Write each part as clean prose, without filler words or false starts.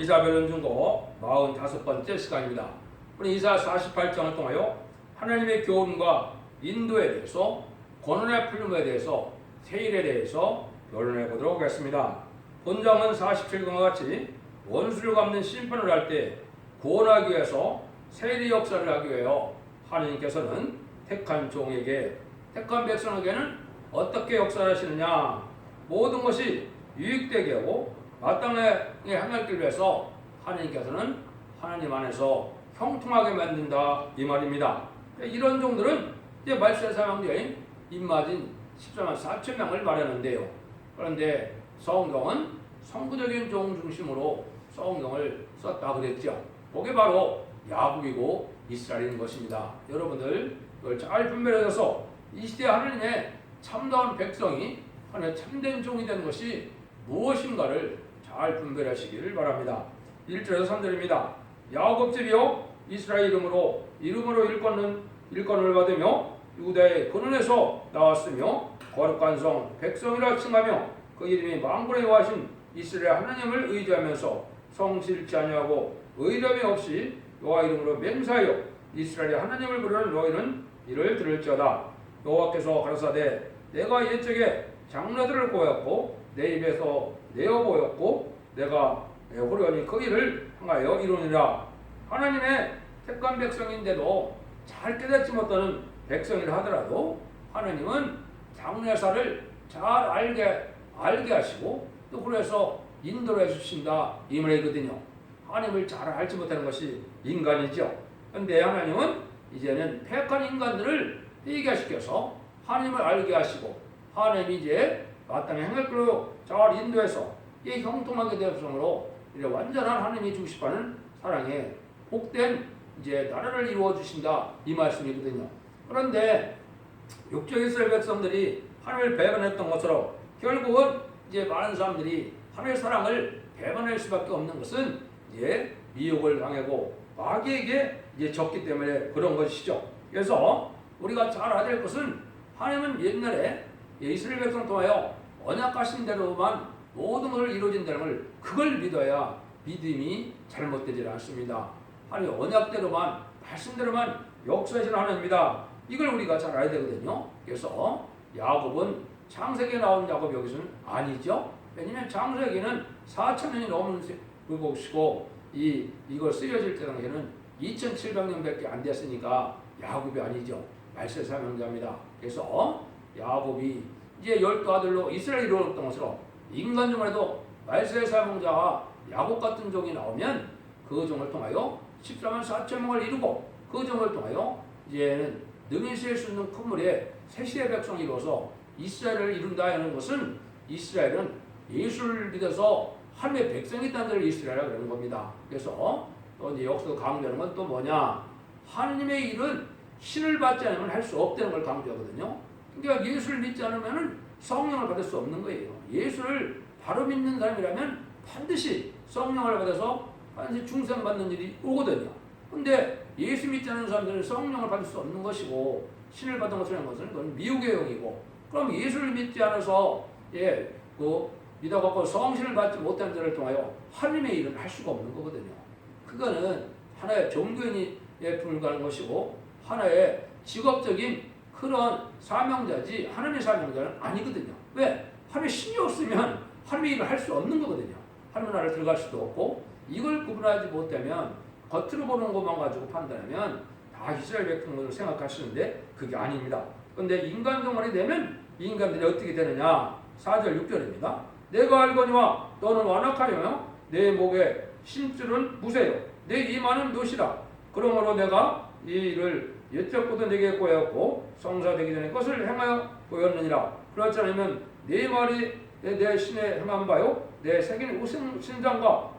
이사벨론 중고 45번째 시간입니다. 우리 이사 48장을 통하여 하나님의 교훈과 인도에 대해서, 권한의 풀림에 대해서, 세일에 대해서 논론해 보도록 하겠습니다. 본장은 47강과 같이 원수를 갚는 심판을 할 때 구원하기 위해서 세일의 역사를 하기 위하여 하나님께서는 택한 종에게, 택한 백성에게는 어떻게 역사를 하시느냐, 모든 것이 유익되게 하고 마땅하게 행하기 위해서 하나님께서는 하나님 안에서 형통하게 만든다, 이 말입니다. 이런 종들은 이제 말세 사명자인 입맞은 14만 4천 명을 말하는데요. 그런데 성경은 성부적인 종 중심으로 성경을 썼다 그랬죠. 그게 바로 야곱이고 이스라엘인 것입니다. 여러분들 그걸 잘 분별해서 이 시대 하나님의 참다운 백성이 하나님의 참된 종이 되는 것이 무엇인가를 잘 분별하시기를 바랍니다. 1절에서 3절입니다. 야곱 집이요 이스라엘 이름으로 일권을 받으며 유다의 근원에서 나왔으며 거룩한 성 백성이라 칭하며 그 이름이 만군의 여호와신 이스라엘 하나님을 의지하면서 성실치 아니하고 의람이 없이 여호와 이름으로 맹세하여 이스라엘의 하나님을 부르는 너희는 이를 들을지어다. 여호와께서 가라사대 내가 옛적에 장로들을 보였고 내 입에서 내어 보였고 내가 호련히 그 일을 행하여 이루니라. 하나님의 택한 백성인데도 잘 깨닫지 못하는 백성이라 하더라도 하나님은 장래사를 잘 알게 하시고 또 그래서 인도를 해주신다, 이 말이거든요. 하나님을 잘 알지 못하는 것이 인간이죠. 그런데 하나님은 이제는 패역한 인간들을 회개시켜서 하나님을 알게 하시고 하나님이 이제 마땅히 행할 길로 잘 인도해서 이 형통하게 되었으므로 이제 완전한 하나님이 주고 싶어하는 사랑에 복된 이제 나라를 이루어 주신다, 이 말씀이거든요. 그런데 육적 이스라엘 백성들이 하나님을 배반했던 것처럼 결국은 이제 많은 사람들이 하나님의 사랑을 배반할 수밖에 없는 것은 이제 미혹을 당하고 마귀에게 이제 졌기 때문에 그런 것이죠. 그래서 우리가 잘 알아야 될 것은 하나님은 옛날에 이스라엘 백성 통하여 언약하신 대로만 모든 것을 이루어진다는 걸 그걸 믿어야 믿음이 잘못되지 않습니다. 하나님 언약대로만 말씀대로만 역사하시는 하나님입니다. 이걸 우리가 잘 알아야 되거든요. 그래서 야곱은 창세기에 나온 야곱 여기서는 아니죠. 왜냐하면 창세기는 4,000년이 넘은 것이고 이걸 쓰여질 때 당시에는 2,700년밖에 안 됐으니까 야곱이 아니죠. 말세 사명자입니다. 그래서 야곱이 이제 12아들로 이스라엘이 이루어졌던 것으로 인간 중에도 말세 사명자와 야곱 같은 종이 나오면 그 종을 통하여 14만 4천 명을 이루고 그 종을 통하여 이제는 능히 셀 수 있는 큰 물에 세시의 백성이 이루어서 이스라엘을 이룬다 하는 것은 이스라엘은 예수를 믿어서 하나님의 백성이 있다는 것을 이스라엘이라고 그러는 겁니다. 그래서 또 이제 여기서 강조하는 건 또 뭐냐? 하나님의 일은 신을 받지 않으면 할 수 없다는 걸 강조하거든요. 그러니까 예수를 믿지 않으면 성령을 받을 수 없는 거예요. 예수를 바로 믿는 사람이라면 반드시 성령을 받아서 반드시 중생받는 일이 오거든요. 근데 예수 믿지 않는 사람들은 성령을 받을 수 없는 것이고 신을 받은 것이라는 것은 그건 미혹의 영이고, 그럼 예수를 믿지 않아서 믿어갖고 성신을 받지 못한 자를 통하여 하나님의 일을 할 수가 없는 거거든요. 그거는 하나의 종교인에 불과한 것이고 하나의 직업적인 그런 사명자지 하나님의 사명자는 아니거든요. 왜? 하나님의 신이 없으면 하나님의 일을 할 수 없는 거거든요. 하나님의 나라를 들어갈 수도 없고, 이걸 구분하지 못하면 겉으로 보는 것만 가지고 판단하면 다 이스라엘 백성을 생각하시는데 그게 아닙니다. 그런데 인간 동안이 되면 인간들이 어떻게 되느냐? 4절 6절입니다. 내가 알거니와 너는 완악하여 내 목에 신줄은 무쇠요 내 이마는 노시라. 그러므로 내가 이 일을 옛적부터 내게 보였고 성사되기 전에 것을 행하여 보였느니라. 그렇지 않으면 네 말이 내 신에 행한 바요 내 새긴 신장과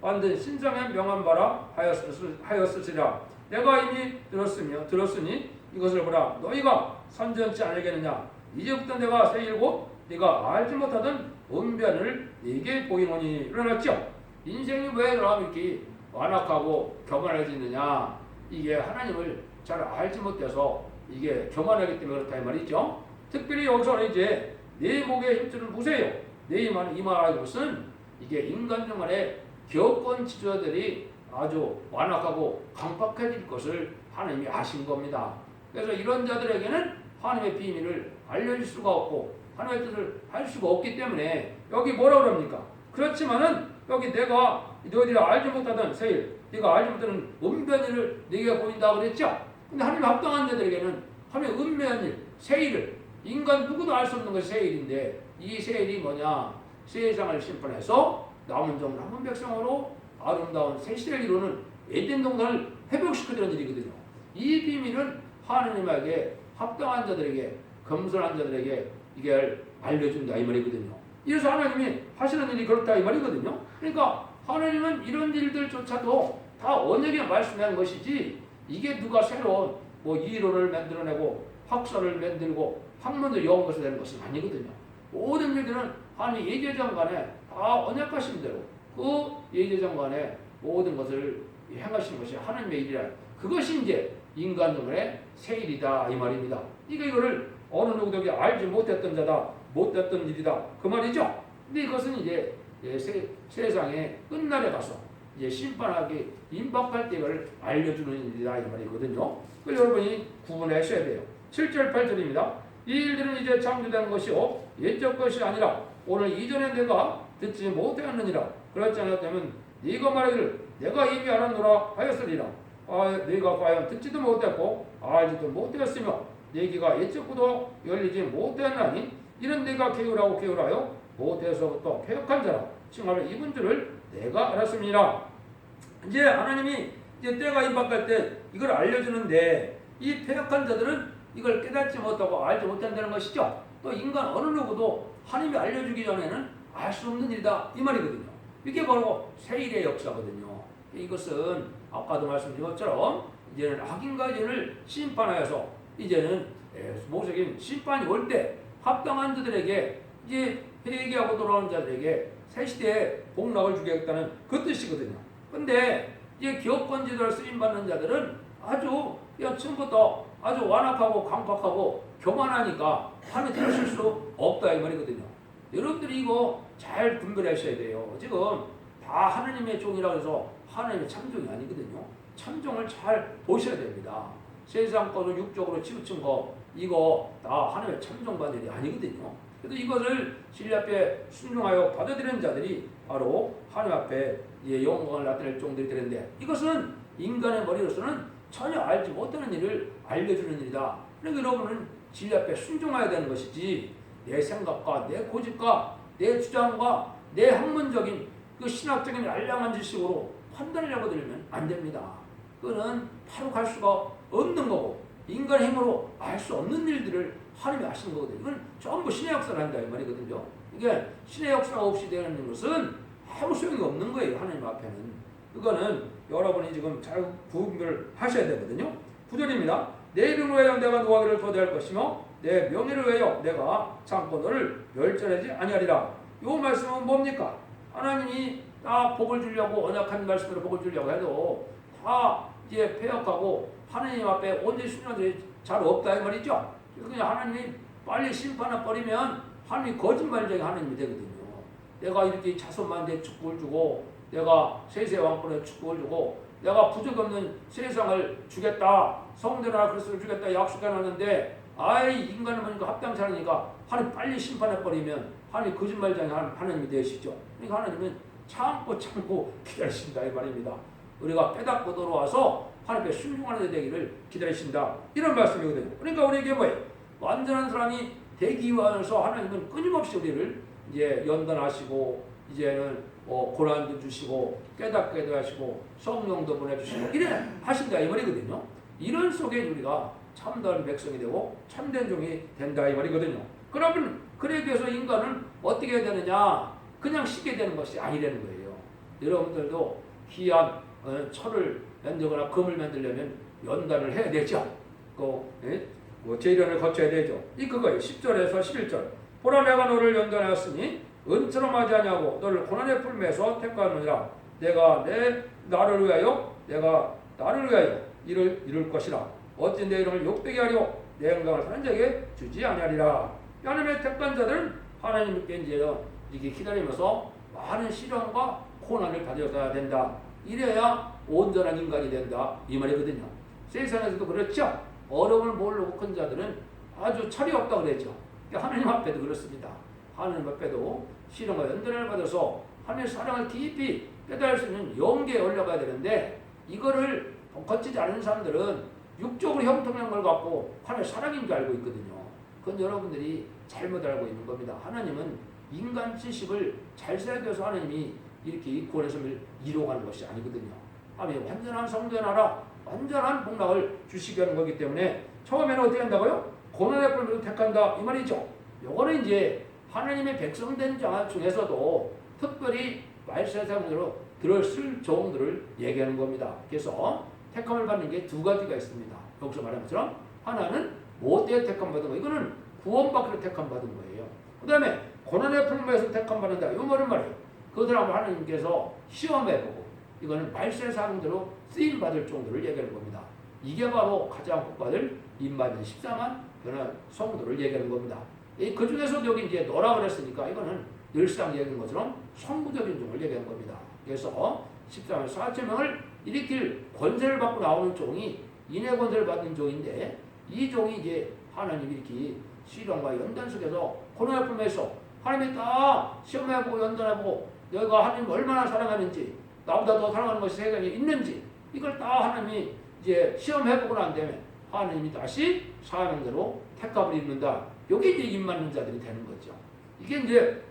만든 신장에 명한 바라 하였으리라. 내가 이미 들었으니 이것을 보라. 너희가 선전치 않으겠느냐? 이제부터 내가 새길 곧 네가 알지 못하던 은변을 네게 보이노니. 일어났죠? 인생이 왜 이렇게 완악하고 교만해지느냐? 이게 하나님을 잘 알지 못해서 이게 교만하기 때문에 그렇다 이 말이죠. 특별히 여기서는 이제 네 목에 힘줄은 무쇠요 내 이마라는 것은 이게 인간 중간에 기업권 지주들이 아주 완악하고 강팍해질 것을 하나님이 아신 겁니다. 그래서 이런 자들에게는 하나님의 비밀을 알려줄 수가 없고 하나님의 뜻을 할 수가 없기 때문에 여기 뭐라 그럽니까? 그렇지만은 여기 내가 너희들이 알지 못하던 세일, 네가 알지 못하는 은변일을 네게 보인다 그랬죠? 근데 하나님 합당한 자들에게는 하나님의 은변일, 세일을 인간 누구도 알 수 없는 것이 세일인데 이 세일이 뭐냐? 세상을 심판해서 남은 종 남은 백성으로 아름다운 새 시대를 이루는 에덴 동산을 회복시키는 일이거든요. 이 비밀은 하나님에게 합당한 자들에게 겸손한 자들에게 이게 알려준다 이 말이거든요. 이래서 하나님이 하시는 일이 그렇다 이 말이거든요. 그러니까 하나님은 이런 일들조차도 다 언약에 말씀한 것이지 이게 누가 새로운 뭐 이론을 만들어내고 학설을 만들고 학문을 영어 것을 내는 것은 아니거든요. 모든 일들은 하나님 예제장간에 다 언약하신 대로 그 예제장간에 모든 것을 행하시는 것이 하나님의 일이라. 그것이 이제 인간의 새 일이다 이 말입니다. 이거를 어느 누구도 알지 못했던 자다, 못했던 일이다 그 말이죠. 근데 이것은 이제 세상의 끝날에 가서 이제 심판하기 임박할 때를 알려주는 일이다 이 말이거든요. 그래서 여러분이 구분하셔야 돼요. 7절 8절입니다. 이 일들은 이제 창조된 것이요 옛적 것이 아니라 오늘 이전에 내가 듣지 못하였느니라. 그렇지 않았다면 네가 말하기를 내가 이미 알았노라 하였으리라. 네가 과연 듣지도 못했고 알지도 못하였으며 네 귀가 옛적부터 열리지 못하였나니 이는 네가 게으라고 게으라요 못해서부터 패역한 자라 칭함을 입은 줄을 내가 알았습니다. 이제 하나님이 이제 때가 임박할 때 이걸 알려주는데 이 패역한 자들은 이걸 깨닫지 못하고 알지 못한다는 것이죠. 또 인간 어느 누구도 하나님이 알려주기 전에는 알 수 없는 일이다 이 말이거든요. 이게 바로 세일의 역사거든요. 이것은 아까도 말씀드린 것처럼 이제는 악인과 죄를 심판하여서 이제는 모세긴 심판이 올 때 합당한 자들에게 이제 회개하고 돌아온 자들에게 새 시대에 복락을 주겠다는 그 뜻이거든요. 근데 이제 기업권 지도를 쓰임받는 자들은 아주 처음부터 아주 완악하고 강팍하고 교만하니까 하나님 들으실 수 없다 이 말이거든요. 여러분들이 이거 잘 분별하셔야 돼요. 지금 다 하나님의 종이라고 해서 하나님의 참종이 아니거든요. 참종을 잘 보셔야 됩니다. 세상 것을 육적으로 치우친 거 이거 다 하나님의 참종받는 일이 아니거든요. 그래서 이것을 진리 앞에 순종하여 받아들이는 자들이 바로 하나님 앞에 영광을 나타낼 종들이 되는데 이것은 인간의 머리로서는 전혀 알지 못하는 일을 알려주는 일이다. 그러니까 여러분은 진리 앞에 순종해야 되는 것이지 내 생각과 내 고집과 내 주장과 내 학문적인 그 신학적인 알량한 지식으로 판단하려고 들면 안 됩니다. 그거는 바로 갈 수가 없는 거고 인간의 힘으로 알 수 없는 일들을 하나님이 하시는 거거든요. 이건 전부 신의 역사를 한다 이 말이거든요. 이게 신의 역사가 없이 되는 것은 아무 소용이 없는 거예요. 하나님 앞에는. 그거는 여러분이 지금 잘 구분을 하셔야 되거든요. 9절입니다. 내 이름으로 하여 내가 노하기를 도대할 것이며 내 명예를 위하여 내가 참고 너를 멸절하지 아니하리라. 이 말씀은 뭡니까? 하나님이 다 복을 주려고 언약한 말씀으로 복을 주려고 해도 다 이제 폐역하고 하나님 앞에 온전히 순종이 잘 없다 이 말이죠. 그냥 하나님이 빨리 심판을 버리면 하나님이 거짓말쟁이 하나님이 되거든요. 내가 이렇게 자손만대 축복을 주고 내가 세세 왕권에 축복을 주고 내가 부족 없는 세상을 주겠다 성대나 그리스도를 주겠다 약속해놨는데 아이 인간을 보니까 합당치 않으니까 하나님 빨리 심판해 버리면 하나님 거짓말쟁이 하나님이 되시죠. 그러니까 하나님은 참고 기다리신다 이 말입니다. 우리가 깨닫고 돌아와서 하나님께 순종하는 데 되기를 기다리신다 이런 말씀이거든요. 그러니까 우리에게 뭐예요? 완전한 사람이 되기 위해서 하나님은 끊임없이 우리를 이제 연단하시고 이제는 고난도 주시고 깨닫게도 하시고 성령도 보내주시고 이래 하신다 이 말이거든요. 이런 속에 우리가 참다운 백성이 되고 참된 종이 된다 이 말이거든요. 그러면 그러기 위해서 인간은 어떻게 해야 되느냐? 그냥 쉬게 되는 것이 아니라는 거예요. 여러분들도 귀한 철을 만들거나 금을 만들려면 연단을 해야 되죠. 재련을 거쳐야 되죠. 이 그거예요. 10절에서 11절. 보라 내가 너를 연단하였으니 은처럼 하지 아니하고 너를 고난의 풀매에서 택하느니라. 내가 나를 위하여 이룰 것이라. 어찌 내 이름을 욕되게 하려 내 영광을 사는 자에게 주지 아니하리라. 하나님의 택한 자들은 하나님께 이제 이렇게 기다리면서 많은 시련과 고난을 받아야 된다. 이래야 온전한 인간이 된다. 이 말이거든요. 세상에서도 그렇죠. 어려움을 모르고 큰 자들은 아주 철이 없다 그랬죠. 하나님 앞에도 그렇습니다. 하나님 앞에도 시련과 연단을 받아서 하나님의 사랑을 깊이 깨달을 수 있는 영계에 올라가야 되는데 이거를 거치지 않은 사람들은 육적으로 형통한 걸 갖고 하나님의 사랑인 줄 알고 있거든요. 그건 여러분들이 잘못 알고 있는 겁니다. 하나님은 인간 지식을 잘 새겨서 하나님이 이렇게 구원의 이루어가는 것이 아니거든요. 하나님이 완전한 성도의 나라, 완전한 복락을 주시게 하는 거기 때문에 처음에는 어떻게 한다고요? 고난의 뿔을 택한다 이 말이죠. 요거는 이제 하나님의 백성된 자 중에서도 특별히 말세상으로 들었을 종들을 얘기하는 겁니다. 그래서 택함을 받는 게 두 가지가 있습니다. 여기서 말한 것처럼 하나는 못되게 택함 받은 거, 이거는 구원받기로 택함 받은 거예요. 그 다음에 고난의 풀무에서 택함 받는다. 이 말은 말이에요. 그들을 하나님께서 시험해보고 이거는 말세상대로 쓰임 받을 정도를 얘기하는 겁니다. 이게 바로 가장 복받을 임받은 14만 변한 성도를 얘기하는 겁니다. 그 중에서도 여기 이제 너라 그랬으니까 이거는 늘상 얘기한 것처럼 성부적인 종을 얘기하는 겁니다. 그래서 14만 4천 명을 일으킬 권세를 받고 나오는 종이 인의 권세를 받는 종인데 이 종이 이제 하나님이 이렇게 시련과 연단 속에서 고난을 풀면서 하나님이 딱 시험해보고 연단해보고 너희가 하나님 얼마나 사랑하는지 나보다 더 사랑하는 것이 세상에 있는지 이걸 딱 하나님이 이제 시험해보고 난 다음에 하나님이 다시 사명대로 택함을 입는다. 이게 이제 입맞는 자들이 되는 거죠. 이게 이제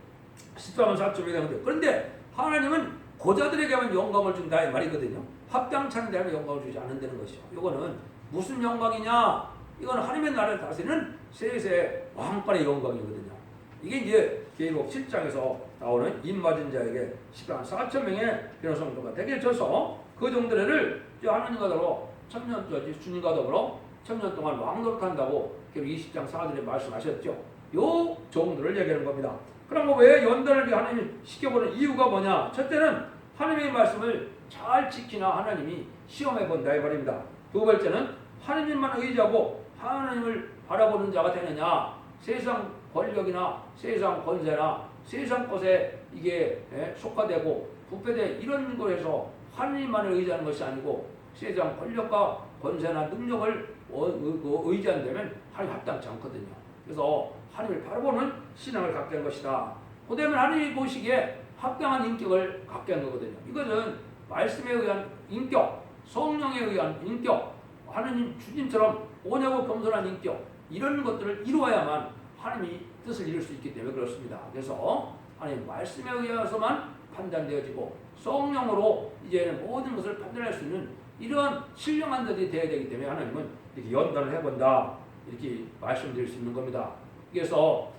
14만 4천이 되는데 그런데 하나님은 고자들에게만 영광을 준다 이 말이거든요. 합당찮은 데는 영광을 주지 않는다는 것이죠. 이거는 무슨 영광이냐? 이건 하나님의 나라를 다스리는 세세 왕권의 영광이거든요. 이게 이제 계시록 7장에서 나오는 입맞은 자에게 14만 4천 명의 변호성도가 되게 져서 그 종들을 하나님과 더불어 천년 주님과 더불어 천년 동안 왕노릇한다고 20장 4절에 말씀하셨죠. 요 종들을 얘기하는 겁니다. 그럼 왜 연단을 하나님이 시켜보는 이유가 뭐냐? 첫째는 하나님의 말씀을 잘 지키나 하나님이 시험해 본다 이 말입니다. 두 번째는 하나님만 의지하고 하나님을 바라보는 자가 되느냐? 세상 권력이나 세상 권세나 세상 것에 이게 속화되고 부패돼 이런 거에서 하나님만을 의지하는 것이 아니고 세상 권력과 권세나 능력을 의지한다면 하나님 합당치 않거든요. 그래서 하나님을 바라보는 신앙을 갖게 한 것이다. 그 다음에 하나님이 보시기에 합당한 인격을 갖게 한 거거든요. 이것은 말씀에 의한 인격, 성령에 의한 인격, 하나님 주님처럼 온유하고 겸손한 인격 이런 것들을 이루어야만 하나님이 뜻을 이룰 수 있기 때문에 그렇습니다. 그래서 하나님 말씀에 의해서만 판단되어지고 성령으로 이제는 모든 것을 판단할 수 있는 이러한 신령한 자들이 되어야 되기 때문에 하나님은 이렇게 연단을 해본다 이렇게 말씀드릴 수 있는 겁니다. 그래서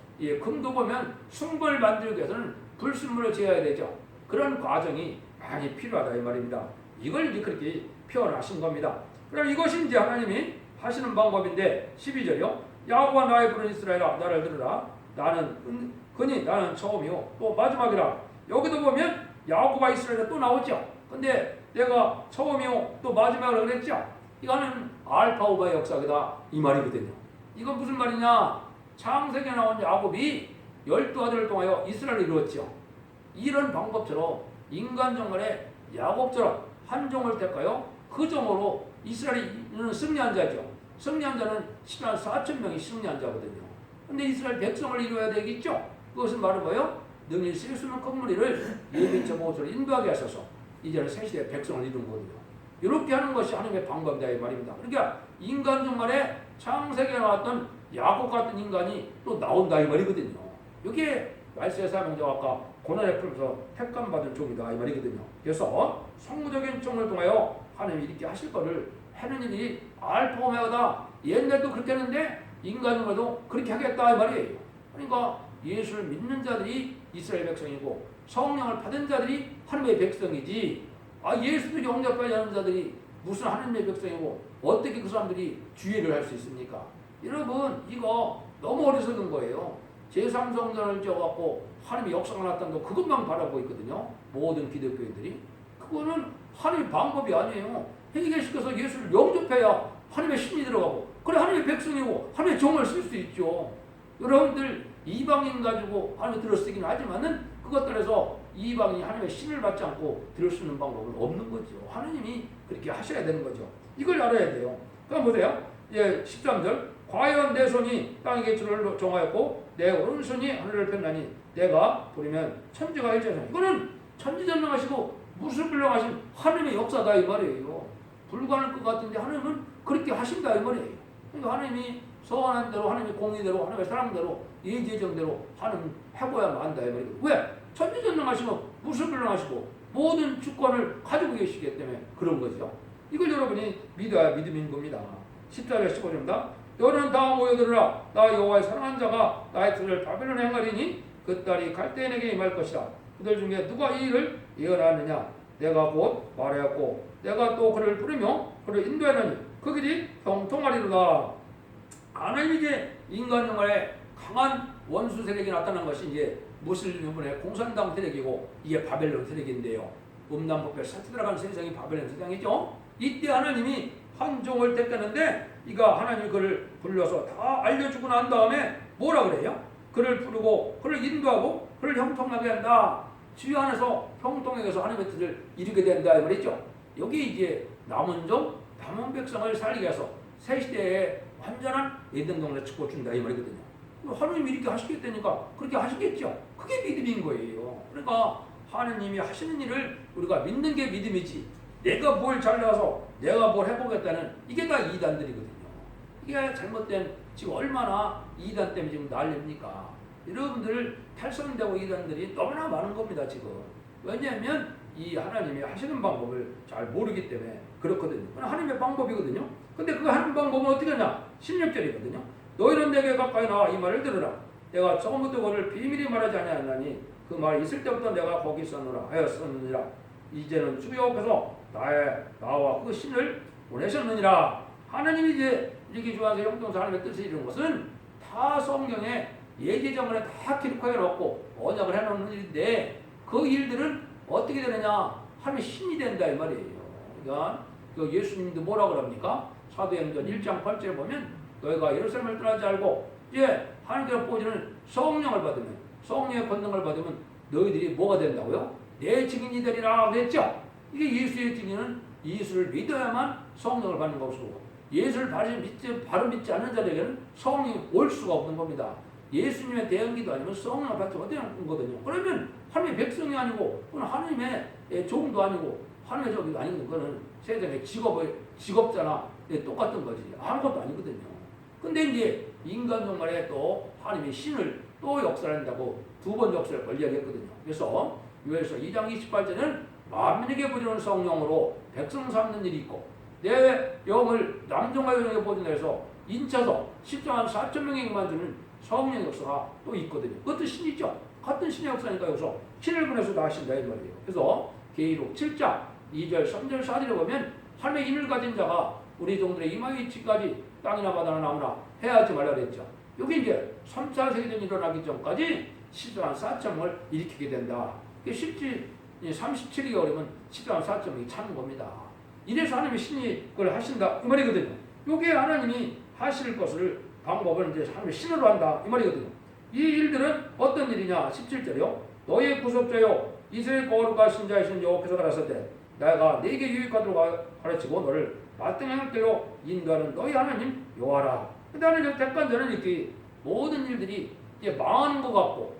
금도 보면 숭배를 만들기 위해서는 불순물을 제어해야 되죠. 그런 과정이 많이 필요하다 이 말입니다. 이걸 이제 그렇게 표현하신 겁니다. 그럼 이것이 이제 하나님이 하시는 방법인데 12절이요. 야곱아 나의 부른 이스라엘아 나를 들으라. 나는 처음이요 또 마지막이라. 여기도 보면 야곱아 이스라엘이 또 나오죠. 근데 내가 처음이요 또 마지막이라 그랬죠. 이거는 알파 오바의 역사이다 이 말이거든요. 이건 무슨 말이냐? 창세기에 나온 야곱이 12아들을 통하여 이스라엘을 이루었죠. 이런 방법처럼 인간 정간에 야곱처럼 한 종을 택하여 그 종으로 이스라엘이 승리한 자죠. 승리한 자는 14만 4천 명이 승리한 자거든요. 근데 이스라엘 백성을 이루어야 되겠죠. 그것은 바로 뭐예요? 능히 쓸 수 있는 큰 무리를 예비처 보호처로 인도하게 하셔서 이제는 새 시대의 백성을 이룬 거거든요. 이렇게 하는 것이 하나님의 방법이다 이 말입니다. 그러니까 인간 정간에 창세기에 나왔던 야곱 같은 인간이 또 나온다 이 말이거든요. 이게 말세의 사명자가 아까 고난의 풀에서 택감 받은 종이다 이 말이거든요. 그래서 성무적인 종을 통하여 하나님이 이렇게 하실 거를 하는 일이 알파 오메가다. 옛날도 그렇게 했는데 인간으로도 그렇게 하겠다 이 말이에요. 그러니까 예수를 믿는 자들이 이스라엘 백성이고 성령을 받은 자들이 하나님의 백성이지. 예수도 영접하지 않은 자들이 무슨 하나님의 백성이고 어떻게 그 사람들이 주의를 할 수 있습니까? 여러분 이거 너무 어리석은 거예요. 제3성전을 지어갖고 하나님의 역사가 나타난 거 그것만 바라보고 있거든요. 모든 기독교인들이. 그거는 하나님의 방법이 아니에요. 회개시켜서 예수를 영접해야 하나님의 신이 들어가고 그래 하나님의 백성이고 하나님의 종을 쓸 수 있죠. 여러분들 이방인 가지고 하나님이 들어쓰긴 하지만은 그것들에서 이방인이 하나님의 신을 받지 않고 들을 수 있는 방법은 없는 거죠. 하나님이 그렇게 하셔야 되는 거죠. 이걸 알아야 돼요. 그럼 보세요. 13절 과연 내 손이 땅에게 주를 정하였고 내 오른손이 하늘을 폈나니 내가 부리면 천지가 일체하시나. 이거는 천지전능하시고 무수불능하신 하나님의 역사다 이 말이에요. 불가능할 것 같은데 하나님은 그렇게 하신다 이 말이에요. 그러니까 하나님이 선한 대로 하나님의 공의대로 하나님의 사랑대로 예제정대로 하나님 해고야 만다 이 말이에요. 왜? 천지전능하시고 무수불능하시고 모든 주권을 가지고 계시기 때문에 그런 거죠. 이걸 여러분이 믿어야 믿음인 겁니다. 14절 15절입니다. 너는 다 모여들으라. 나 여호와의 사랑한 자가 나의 들을 바벨론에 행하리니 그 딸이 갈대인에게 임할 것이다. 그들 중에 누가 이 일을 예언하느냐. 내가 곧 말하였고 내가 또 그를 부르며 그를 인도하느니 그 길이 형통하리로다. 하나님이 이제 인간 영혼에 강한 원수 세력이 나타난 것이 이제 무슬림분의 공산당 세력이고 이게 바벨론 세력인데요. 음란법에 사치 들어간 세상이 바벨론 세상이죠. 이때 하나님이 한 종을 택했는데 이가 하나님이 그를 불러서 다 알려주고 난 다음에 뭐라 그래요? 그를 부르고 그를 인도하고 그를 형통하게 한다. 주여 안에서 형통하게 해서 하나님의 뜻을 이루게 된다 이 말이죠. 여기 이제 남은 종 남은 백성을 살리게 해서 새 시대에 완전한 에덴 동산을 축복준다 이 말이거든요. 하나님이 이렇게 하시겠다니까 그렇게 하시겠죠. 그게 믿음인 거예요. 그러니까 하나님이 하시는 일을 우리가 믿는 게 믿음이지 내가 뭘 잘나서 내가 뭘 해보겠다는 이게 다 이단들이거든요. 이게 잘못된 지금 얼마나 이단 때문에 지금 난립니까? 여러분들 탈선되고 이단들이 너무나 많은 겁니다 지금. 왜냐하면 이 하나님이 하시는 방법을 잘 모르기 때문에 그렇거든요. 하나님의 방법이거든요. 근데 그 하는 방법은 어떻게 하냐? 16절이거든요. 너희는 내게 가까이 나와 이 말을 들으라. 내가 처음부터 그를 비밀히 말하지 아니하나니 그 말이 있을 때부터 내가 거기 있었노라 하였었느니라. 이제는 주 옆에서 나와 그 신을 보내셨느니라. 하나님이 이제 이렇게 좋아서 형통사 하나님의 뜻을 이루는 것은 다 성경에 예제정원에 다 기록하여 놓고 언약을 해놓는 일인데 그 일들은 어떻게 되느냐? 하나님의 신이 된다 이 말이에요. 그러니까 그 예수님도 뭐라고 그럽니까? 사도행전 1장 8절에 보면 너희가 예루살렘을 떠나지 알고 이제 하나님께로 보여주는 성령을 받으면 성령의 권능을 받으면 너희들이 뭐가 된다고요? 내 증인이 되리라 그랬죠. 이게 예수의 증인은 예수를 믿어야만 성령을 받는 것이고 예수를 바로 믿지 않는 자들에게는 성령이 올 수가 없는 겁니다. 예수님의 대응기도 아니면 성령을 받지 못하는 거거든요. 그러면 하나님의 백성이 아니고 하나님의 종도 아니고 하나님의 종도 아니고 그거는 세상의 직업자나 똑같은 거지. 아무것도 아니거든요. 근데 이제 인간 정말에 또 하나님의 신을 또 역사한다고 두 번 역사를 이야기했거든요. 그래서 요엘서 2장 28절에는 만민에게 보여주는 성령으로 백성 삼는 일이 있고 내 영을 남종과 여종에게 보여준다 해서 인쳐서 10조 4천 명에게만 주는 성령의 역사가 또 있거든요. 그것도 신이죠. 같은 신의 역사니까 여기서 신을 보내서 다 하신다 이 말이에요. 그래서 계시록 7장 2절 3절 4절에 보면 하나님의 인을 가진 자가 우리 종들의 이마에 위치까지 땅이나 바다나 나무나 해하지 말라 그랬죠. 여기 이제 3차 세계대전이 일어나기 전까지 10조 4천을 일으키게 된다. 실제 37개월이면 10조 4천이 차는 겁니다. 이래서 하나님이 신이 그걸 하신다 이 말이거든요. 요게 하나님이 하실 것을 방법을 이제 하나님의 신으로 한다 이 말이거든요. 이 일들은 어떤 일이냐? 17절이요. 너희의 구속자요 이스라엘 거룩하신 자이신 여호와께서 가라사대 내가 네게 유익하도록 가르치고 너를 마땅한 길로 인도하는 너희 하나님 여호와라. 근데 하나님 택한 자는 이렇게 모든 일들이 이제 망하는 것 같고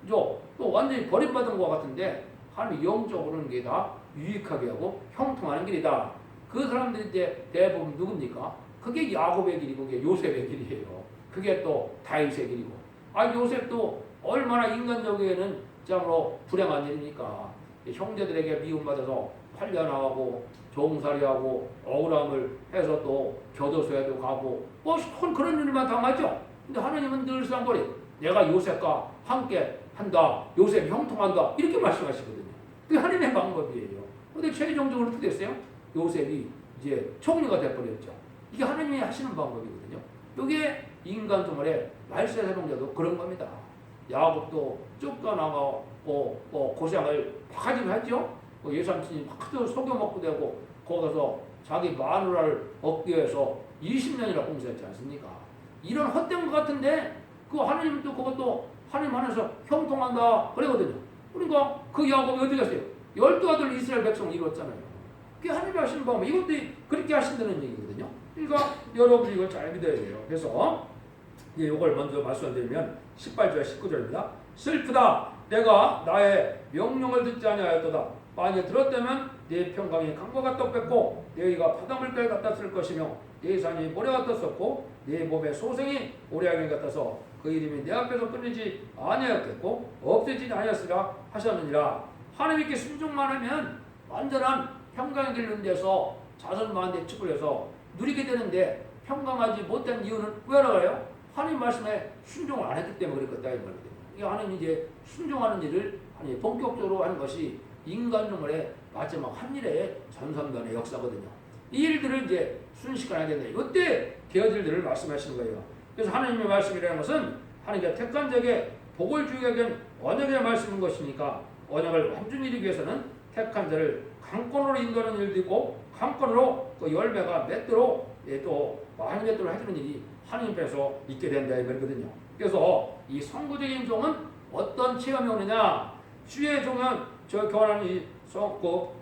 또 완전히 버림받은 것 같은데 하나님이 영적으로는 게 다 유익하게 하고 형통하는 길이다. 그 사람들이 이제 대부분 누굽니까? 그게 야곱의 길이고 그게 요셉의 길이에요. 그게 또 다윗의 길이고. 요셉도 얼마나 인간적에는 참으로 불행한 일입니까? 형제들에게 미움받아서 팔려나가고 종살이하고 억울함을 해서 또 교도소에도 가고 그런 일만 당하죠. 근데 하나님은 늘상 내가 요셉과 함께 한다. 요셉이 형통한다. 이렇게 말씀하시거든요. 그게 하나님의 방법이에요. 근데 최종적으로 어떻게 됐어요? 요셉이 이제 총리가 돼버렸죠. 이게 하나님이 하시는 방법이거든요. 이게 인간 생활의 말세 사명자도 그런 겁니다. 야곱도 쫓겨나가고 고생을 바가지 하죠. 예삼촌이 하도 속여먹고 되고 거기서 자기 마누라를 얻기 위해서 20년이나 공부했지 않습니까? 이런 헛된 것 같은데 그 하나님도 그것도 하나님 안에서 형통한다 그러거든요. 그러니까 그 야곱이 어디 갔어요? 12아들 이스라엘 백성을 이뤘잖아요. 그게 하나님이 하시는 방법, 이것도 그렇게 하신다는 얘기거든요. 그러니까 여러분이 이걸 잘 믿어야 돼요. 그래서 이걸 먼저 말씀드리면 18절 19절입니다. 슬프다. 내가 나의 명령을 듣지 아니하였도다. 만일 들었다면 네 평강이 강과 같다 뺐고 너희가 바닷물결 같았을 것이며 네 산이 모래 같았었고 네 몸에 소생이 오래하게 같아서 그 이름이 내 앞에서 끊이지 아니하였겠고 없어지지 아니하였으라 하셨느니라. 하나님께 순종만 하면 완전한 평강이 되는 데서 자손만대 축을 해서 누리게 되는데 평강하지 못한 이유는 왜라고요? 하나님 말씀에 순종을 안 했기 때문에 그랬다 이 말이거든요. 이 하나님이 이제 순종하는 일을 하나님 본격적으로 하는 것이 인간용어의 마지막 한 일의 전선단의 역사거든요. 이 일들을 이제 순식간에 하게 된다. 이때 되어질 일을 말씀하시는 거예요. 그래서 하나님의 말씀이라는 것은 하나님의 택한 자에게 복을 주기 위한 언약의 말씀인 것이니까 언약을 완전히 이루기 위해서는 택한 자를 강권으로 인도하는 일도 있고 강권으로 그 열매가 맺도록 또 많이 맺도록 해주는 일이 하나님 앞에서 있게 된다 이 말이거든요. 그래서 이 성구적인 종은 어떤 체험이 오느냐? 주의 종은 저 교환하는 이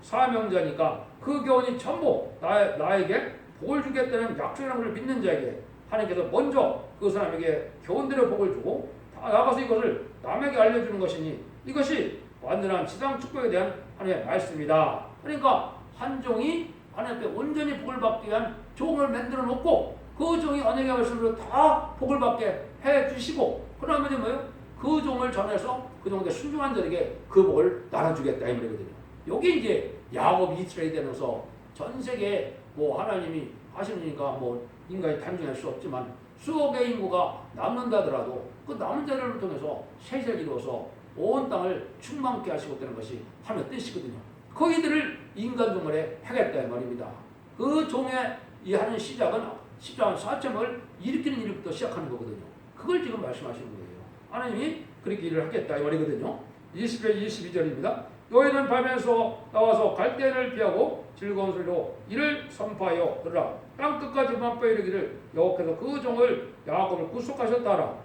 사명자니까 그 교훈이 전부 나에게 복을 주겠다는 약속이라는 것을 믿는 자에게 하나님께서 먼저 그 사람에게 교훈대로 복을 주고 다 나가서 이것을 남에게 알려주는 것이니 이것이 완전한 지상 축복에 대한 하나님의 말씀이다. 그러니까 한 종이 하나님 앞에 온전히 복을 받기 위한 종을 만들어 놓고 그 종이 언약의 말씀으로 다 복을 받게 해 주시고 그러면 뭐예요? 그 종을 전해서 그 종에게 순종한 자에게 그 복을 나눠주겠다 이 말이거든요. 여기 이제 야곱이 이스라엘이 되면서 전 세계에 뭐 하나님이 하시니까 뭐 인간이 단정할 수 없지만 수억의 인구가 남는다더라도 그 남은 자들을 통해서 세세를 이루어서 온 땅을 충만케 하시고 있다는 것이 하나님의 뜻이거든요. 그 이들을 인간 종말에 하겠다 이 말입니다. 그 종의 이 하는 시작은 십자가 4점을 일으키는 일부터 시작하는 거거든요. 그걸 지금 말씀하시는 거예요. 하나님이 그렇게 일을 하겠다 이 말이거든요. 20절 22절입니다. 너희는 밤에서 나와서 갈대를 피하고 즐거운 소리로 이를 선포하여 들으라. 땅끝까지 만포 이르기를 여호와께서 그 종을 야곱을 구속하셨다 하라.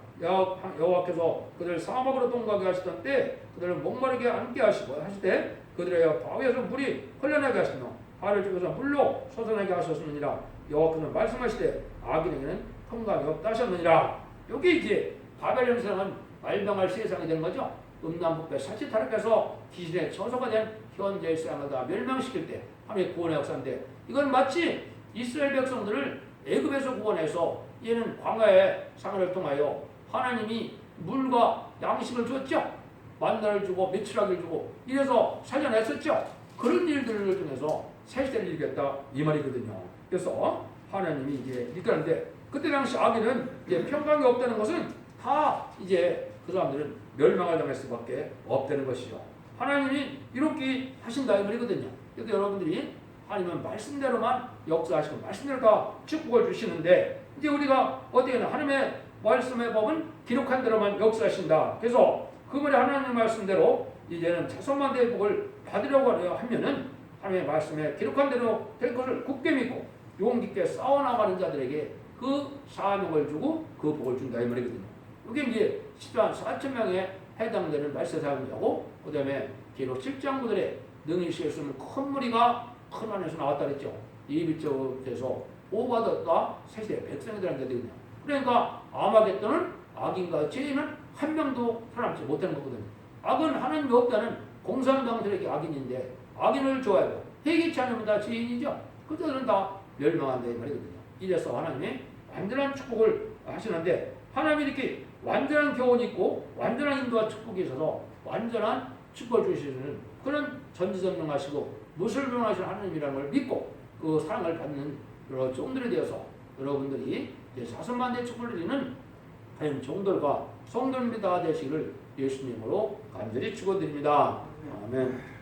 여호와께서 그들을 사막으로 동가게 하시던 때 그들을 목마르게 앉게 하시고 하시되 그들의 바위에서 물이 흘러나게 하시며 발을 죽여서 물로 솟아나게 하셨느니라. 여호와께서 말씀하시되 악인에게는 평강이 없다 하셨느니라. 여기 이제 바벨론 세상은 말병할 세상이 된 거죠. 음란부패 사치타락해서 기신의 처소가 된 현재의 세상을 다 멸망시킬 때 하나님의 구원의 역사인데 이건 마치 이스라엘 백성들을 애굽에서 구원해서 얘는 광야의 상을 통하여 하나님이 물과 양식을 줬죠. 만나를 주고 메추라기를 주고 이래서 살려냈었죠. 그런 일들을 통해서 새 시대를 이루겠다 이 말이거든요. 그래서 하나님이 이제 이끌었는데 그때 당시 악인은 이제 평강이 없다는 것은 다 이제 그 사람들은 멸망을 당할 수밖에 없다는 것이죠. 하나님이 이렇게 하신다 이 말이거든요. 그래서 여러분들이 하나님은 말씀대로만 역사하시고 말씀대로 다 축복을 주시는데 이제 우리가 어떻게 하나 하나님의 말씀의 법은 기록한 대로만 역사하신다. 그래서 그 말이 하나님의 말씀대로 이제는 자손만대의 복을 받으려고 하면은 하나님의 말씀에 기록한 대로 될 것을 굳게 믿고 용기 있게 싸워나가는 자들에게 그 사명을 주고 그 복을 준다 이 말이거든요. 이게 이제 10만 4천 명에 해당되는 말세 사역이고 그 다음에 기록 7장부들의 능히 시했으면 큰 무리가 큰 안에서 나왔다 그랬죠. 이비적에서 오바드가 세세 백성이 되는 자들이거든요. 그러니까 아마겟돈은 악인과 죄인은 한 명도 살아남지 못하는 거거든요. 악은 하나님이 없다는 공산당들에게 악인인데 악인을 좋아하고 회개치 않으면 다 죄인이죠. 그들은 다 멸망한다 이 말이거든요. 이래서 하나님이 완전한 축복을 하시는데 하나님이 이렇게 완전한 교훈이 있고 완전한 인도와 축복이 있어서 완전한 축복을 주시는 그런 전지전능하시고 무술병하시는 하나님이라는 걸 믿고 그 사랑을 받는 여러 종들이 되어서 여러분들이 자손만대 축복을 드리는 하나님 종들과 성도님이 다 되시기를 예수님으로 간절히 축원드립니다. 아멘.